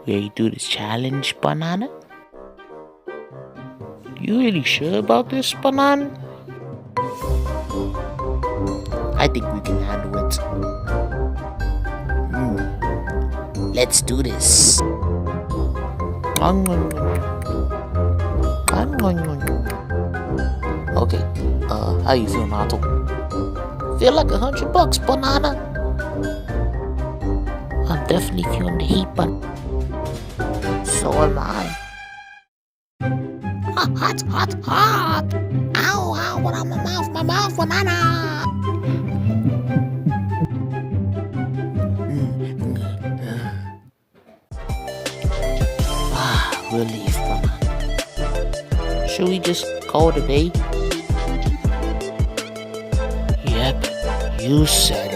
where you do this challenge, Banana? You really sure about this, Banana? I think we can handle it. Let's do this. Okay, how you feel, Nato? Feel like $100, Banana. I'm definitely feeling the heat, but so am I. Hot, hot, hot! Ow, ow, what on my mouth, banana! Relief, banana. Should we just call it a day? Yep, you said